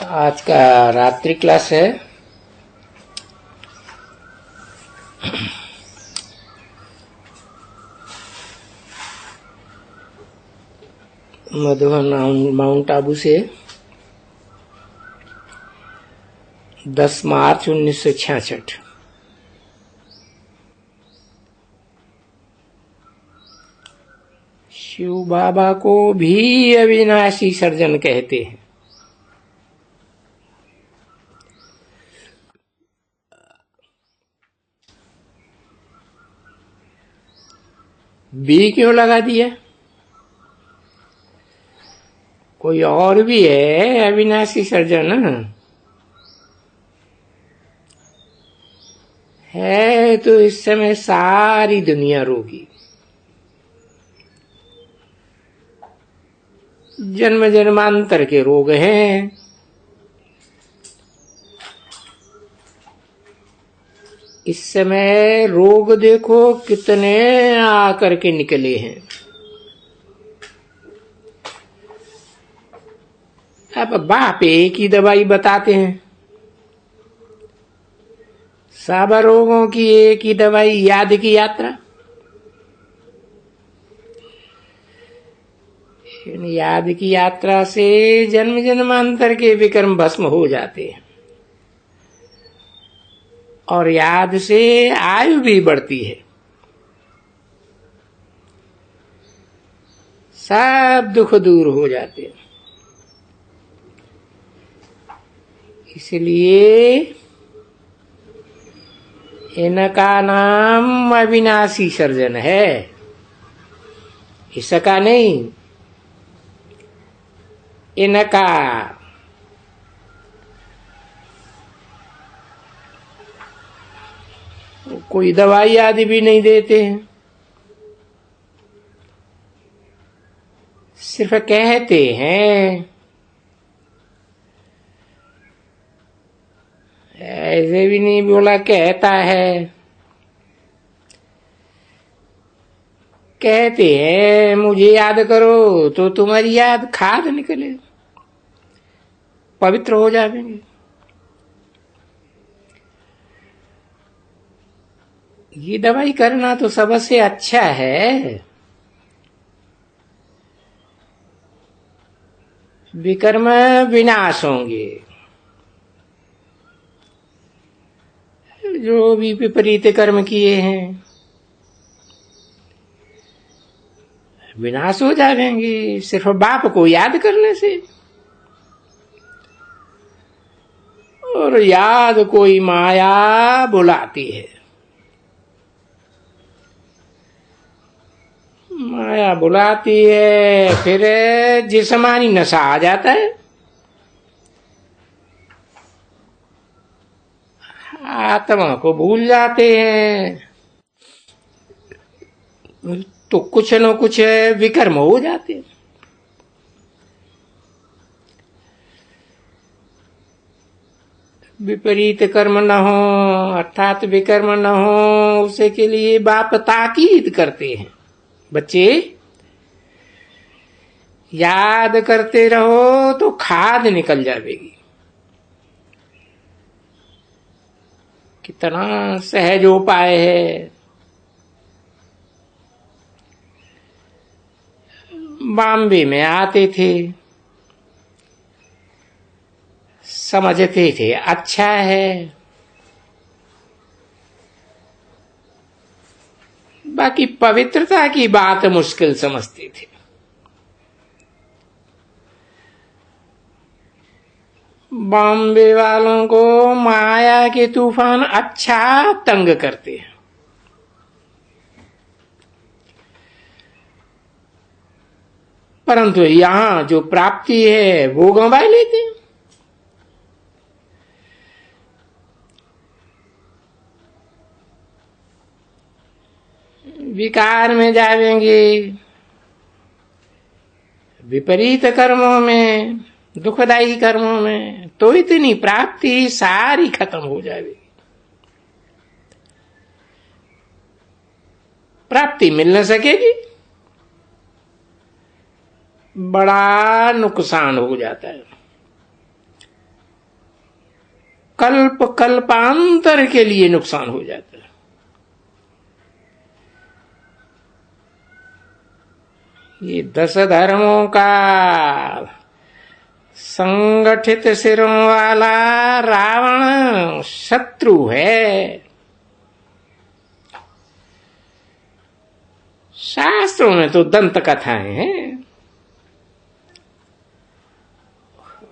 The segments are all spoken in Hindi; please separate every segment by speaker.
Speaker 1: आज का रात्रि क्लास है। मधुबन माउंट आबू से 10 मार्च 1966। शिव बाबा को भी अविनाशी सर्जन कहते हैं। बी क्यों लगा दिया? कोई और भी है अविनाशी सर्जन? है तो इस समय सारी दुनिया रोगी। जन्म जन्मांतर के रोग हैं। इस समय रोग देखो कितने आकर के निकले हैं। अब बाप एक ही दवाई बताते हैं। सब रोगों की एक ही दवाई, याद की यात्रा। याद की यात्रा से जन्म जन्मांतर के विकर्म भस्म हो जाते हैं और याद से आयु भी बढ़ती है। सब दुख दूर हो जाते हैं। इसलिए इनका नाम अविनाशी सर्जन है, इसका नहीं, इनका। कोई दवाई आदि भी नहीं देते हैं, सिर्फ कहते हैं। ऐसे भी नहीं बोला, कहता है। कहते हैं मुझे याद करो तो तुम्हारी याद खाद निकले, पवित्र हो जाएंगे। ये दवाई करना तो सबसे अच्छा है। विकर्म विनाश होंगे। जो भी विपरीत कर्म किए हैं विनाश हो जाएंगे, सिर्फ बाप को याद करने से। और याद कोई माया बुलाती है। माया बुलाती है, फिर जिस्मानी नशा आ जाता है। आत्मा को भूल जाते हैं तो कुछ न कुछ विकर्म हो जाते हैं। विपरीत कर्म न हो अर्थात विकर्म न हो, उसे के लिए बाप ताकीद करते हैं। बच्चे याद करते रहो तो खाद निकल जाएगी। कितना सहज उपाय है। बॉम्बे में आते थे, समझते थे अच्छा है, बाकी पवित्रता की बात मुश्किल समझते थे। बॉम्बे वालों को माया के तूफान अच्छा तंग करते हैं। परंतु यहां जो प्राप्ति है वो गंवा लेते हैं। विकार में जाएंगे, विपरीत कर्मों में, दुखदायी कर्मों में, तो इतनी प्राप्ति सारी खत्म हो जाएगी। प्राप्ति मिल न सकेगी, बड़ा नुकसान हो जाता है। कल्प कल्पांतर के लिए नुकसान हो जाता है। ये 10 धर्मों का संगठित सिरों वाला रावण शत्रु है। शास्त्रों में तो दंत कथाएं हैं।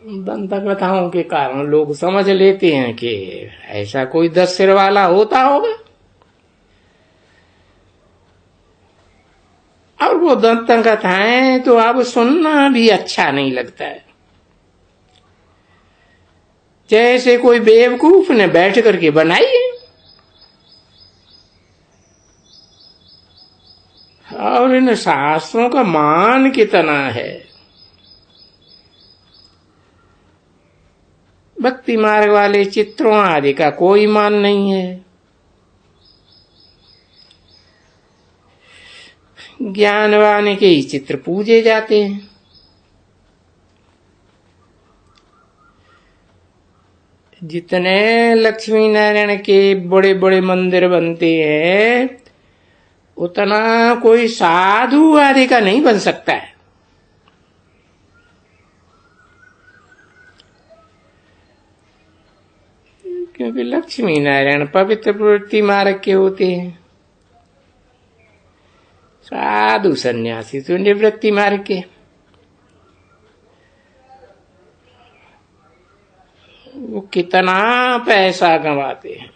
Speaker 1: दंत कथाओं के कारण लोग समझ लेते हैं कि ऐसा कोई 10 सिर वाला होता होगा, और वो दंत कथाएं तो अब सुनना भी अच्छा नहीं लगता है। जैसे कोई बेवकूफ ने बैठ करके बनाई है, और इन शास्त्रों का मान कितना है। भक्ति मार्ग वाले चित्रों आदि का कोई मान नहीं है। ज्ञानवान के ही चित्र पूजे जाते हैं। जितने लक्ष्मी नारायण के बड़े बड़े मंदिर बनते हैं, उतना कोई साधु आदि का नहीं बन सकता है। क्योंकि लक्ष्मी नारायण पवित्र प्रवृत्ति मार्ग के होते हैं, साधु सन्यासी तो निवृत्ति मार्ग के। वो कितना पैसा कमाते हैं।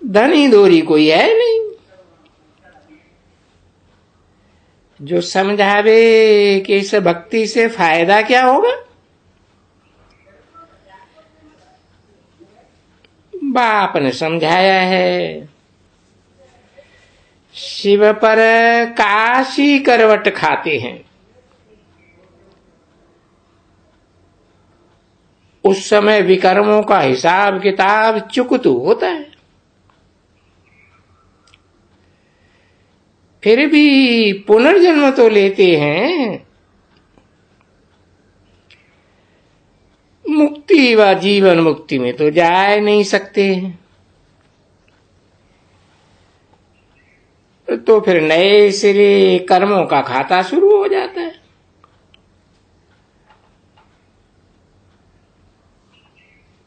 Speaker 1: धनी दोरी कोई है नहीं जो समझावे कि इस भक्ति से फायदा क्या होगा। बाप ने समझाया है, शिव पर काशी करवट खाते हैं, उस समय विकर्मों का हिसाब किताब चुकतू होता है। फिर भी पुनर्जन्म तो लेते हैं, मुक्ति व जीवन मुक्ति में तो जा नहीं सकते। तो फिर नए सिरे कर्मों का खाता शुरू हो जाता है।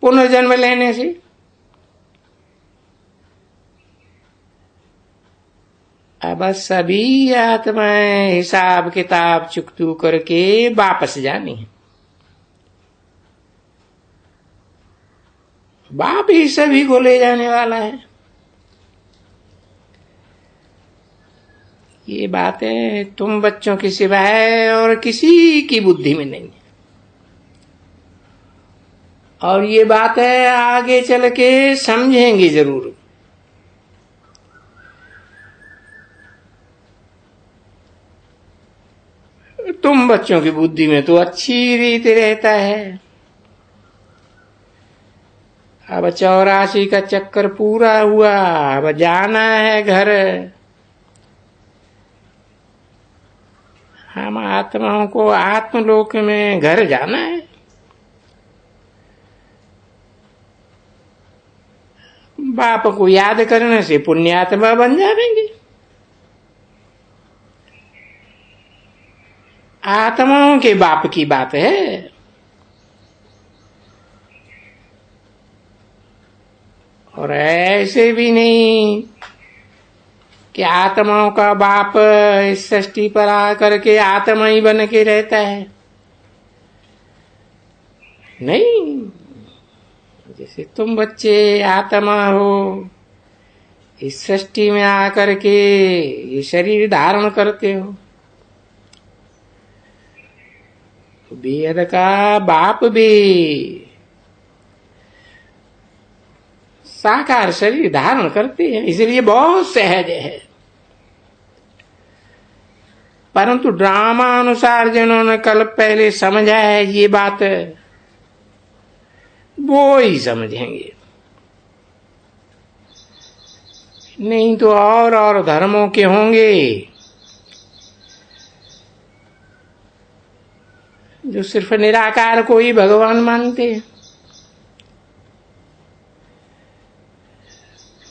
Speaker 1: पुनर्जन्म लेने से अब सभी आत्माएं हिसाब किताब चुकतू करके वापस जानी है। बाप ही सभी को ले जाने वाला है। ये बातें तुम बच्चों की सिवाय और किसी की बुद्धि में नहीं है, और ये बातें आगे चल के समझेंगे जरूर। तुम बच्चों की बुद्धि में तो अच्छी रीत रहता है। अब 84 का चक्कर पूरा हुआ, अब जाना है घर। हम आत्माओं को आत्मलोक में घर जाना है। बाप को याद करने से पुण्यात्मा बन जाएंगे। आत्माओं के बाप की बात है। और ऐसे भी नहीं कि आत्माओं का बाप इस सृष्टि पर आकर के आत्मा ही बन के रहता है। नहीं, जैसे तुम बच्चे आत्मा हो, इस सृष्टि में आकर के ये शरीर धारण करते हो। बेहद का बाप भी साकार शरीर धारण करते हैं, इसलिए बहुत सहज है। परंतु ड्रामा अनुसार जिन्होंने कल पहले समझा है ये बात, वो ही समझेंगे। नहीं तो और धर्मों के होंगे जो सिर्फ निराकार को ही भगवान मानते हैं,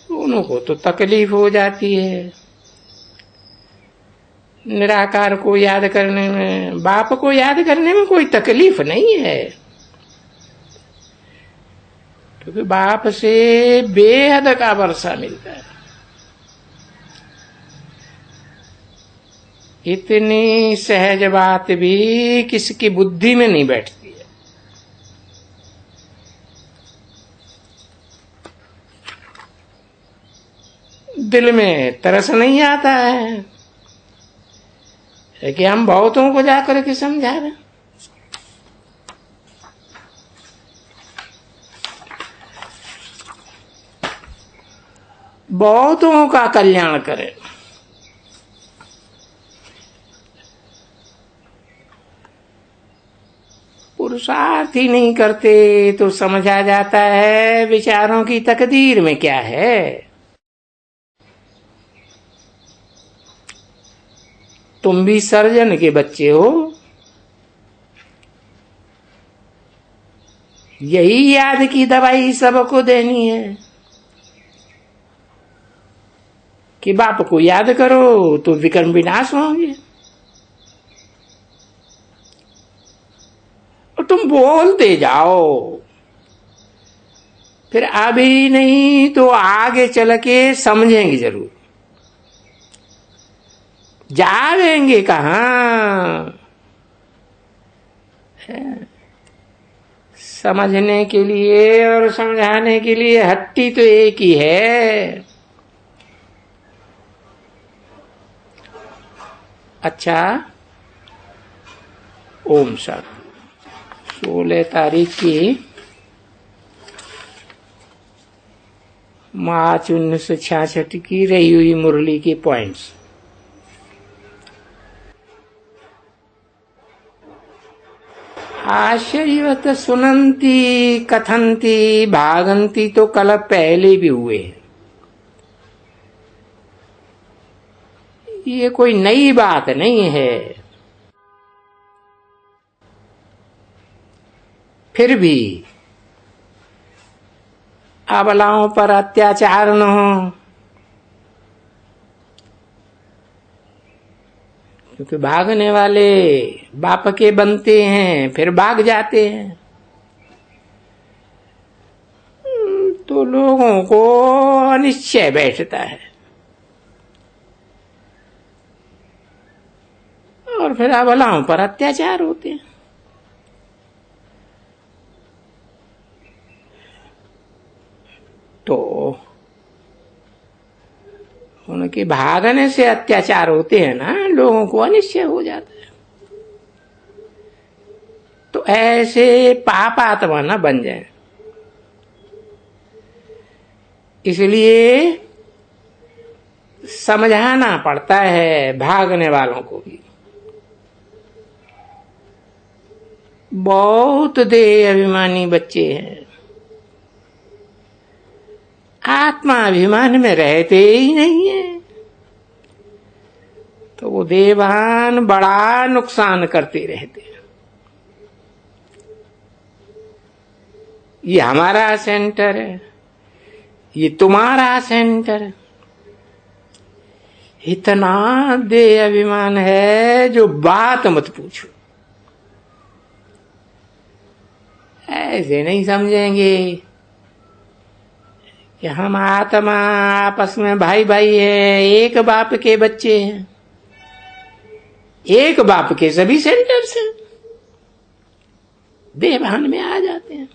Speaker 1: उनको तो तकलीफ हो जाती है। निराकार को याद करने में, बाप को याद करने में कोई तकलीफ नहीं है, क्योंकि बाप से बेहद का वर्षा मिलता है। इतनी सहज बात भी किसकी बुद्धि में नहीं बैठती है। दिल में तरस नहीं आता है कि हम बहुतों को जाकर के समझा रहे, बहुतों का कल्याण करें। पुरुषार्थ ही नहीं करते तो समझा जाता है विचारों की तकदीर में क्या है। तुम भी सर्जन के बच्चे हो, यही याद की दवाई सबको देनी है कि बाप को याद करो तो विकर्म विनाश होंगे। और तुम बोलते जाओ, फिर अभी नहीं तो आगे चल के समझेंगे जरूर। जावेंगे कहाँ? समझने के लिए और समझाने के लिए हट्टी तो एक ही है। अच्छा, ओम शांति। 16 तारीख की मार्च 1966 की रही हुई मुरली के पॉइंट्स। आश्चर्यवत सुनंती कथंती भागंती तो कल पहले भी हुए हैं। ये कोई नई बात नहीं है। फिर भी अबलाओं पर अत्याचार न हो, क्योंकि भागने वाले बाप के बनते हैं फिर भाग जाते हैं, तो लोगों को अनिश्चय बैठता है और फिर अबलाओं पर अत्याचार होते हैं। तो उनके भागने से अत्याचार होते हैं ना, लोगों को अनिश्चय हो जाता है। तो ऐसे पाप आत्मा न बन जाए, इसलिए समझाना पड़ता है भागने वालों को भी। बहुत देह अभिमानी बच्चे हैं, आत्मा अभिमान में रहते ही नहीं है, तो वो देवान बड़ा नुकसान करते रहते हैं। ये हमारा सेंटर है, ये तुम्हारा सेंटर है। इतना देह अभिमान है जो बात मत पूछो। ऐसे नहीं समझेंगे कि हम आत्मा आपस में भाई भाई है, एक बाप के बच्चे हैं, एक बाप के सभी सेंटर्स हैं। देवान में आ जाते हैं।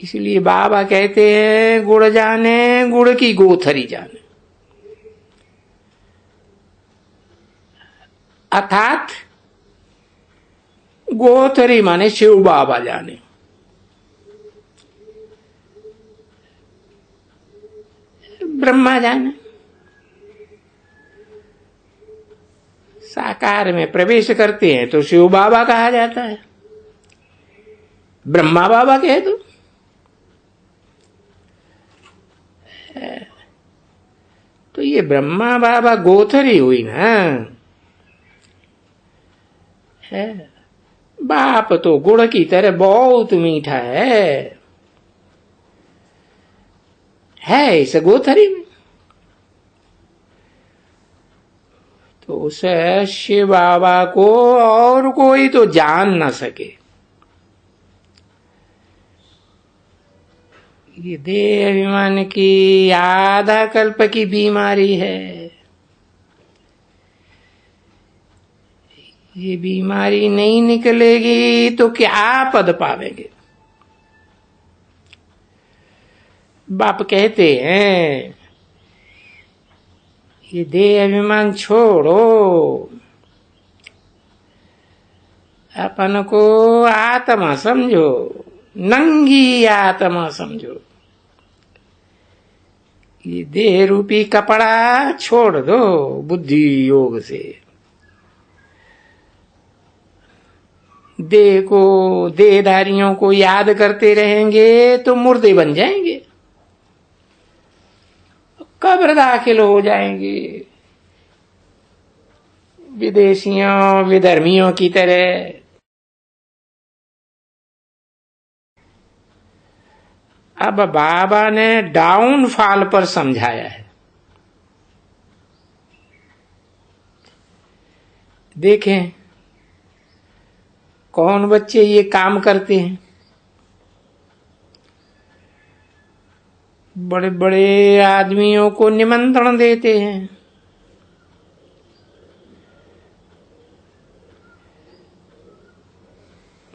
Speaker 1: इसलिए बाबा कहते हैं गुड़ जाने गुड़ की गोथरी जाने, अर्थात गोथरी माने शिव बाबा जाने। ब्रह्मा जाने, साकार में प्रवेश करते हैं तो शिव बाबा कहा जाता है, ब्रह्मा बाबा कह दो। तो ये ब्रह्मा बाबा गोथरी हुई ना, है। बाप तो गुड़ की तरह बहुत मीठा है इस गोथरी में। तो उस शिव बाबा को और कोई तो जान ना सके। ये देह अभिमान की आधा कल्प की बीमारी है। ये बीमारी नहीं निकलेगी तो क्या पद पावेंगे। बाप कहते हैं ये देह अभिमान छोड़ो, अपन को आत्मा समझो, नंगी आत्मा समझो। ये देह रूपी कपड़ा छोड़ दो बुद्धि योग से। देह को, देहधारियों को याद करते रहेंगे तो मुर्दे बन जाएंगे, कब्र दाखिल हो जाएंगे विदेशियों विधर्मियों की तरह। अब बाबा ने डाउनफॉल पर समझाया है। देखें कौन बच्चे ये काम करते हैं। बड़े बड़े आदमियों को निमंत्रण देते हैं,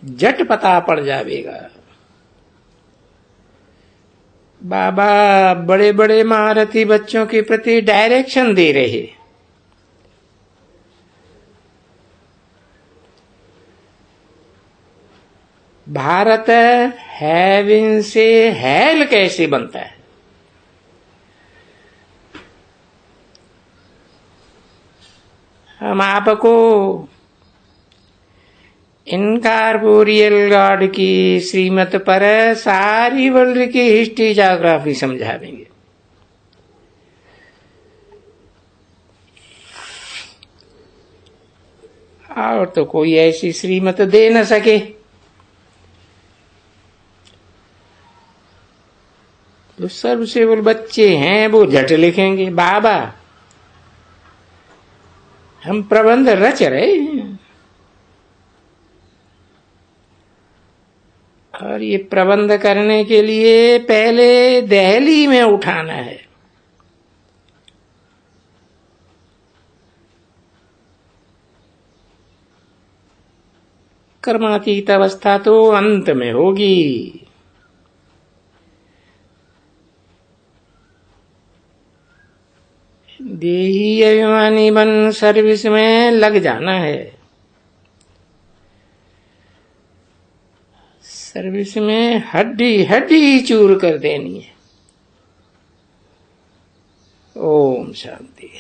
Speaker 1: झट पता पड़ जाएगा। बाबा बड़े बड़े महारथी बच्चों के प्रति डायरेक्शन दे रहे। भारत हेवन से हेल कैसे बनता है। हम आपको इनकॉर्पोरियल गॉड की श्रीमत पर सारी वर्ल्ड की हिस्ट्री ज्योग्राफी समझा देंगे। और तो कोई ऐसी श्रीमत दे न सके। जो सर्वसेवल बच्चे हैं वो झट लिखेंगे बाबा हम प्रबंध रच रहे हैं और ये प्रबंध करने के लिए पहले दहली में उठाना है। कर्मातीत अवस्था तो अंत में होगी। देही अभिमानी बन सर्विस में लग जाना है। सर्विस में हड्डी हड्डी चूर कर देनी है। ओम शांति।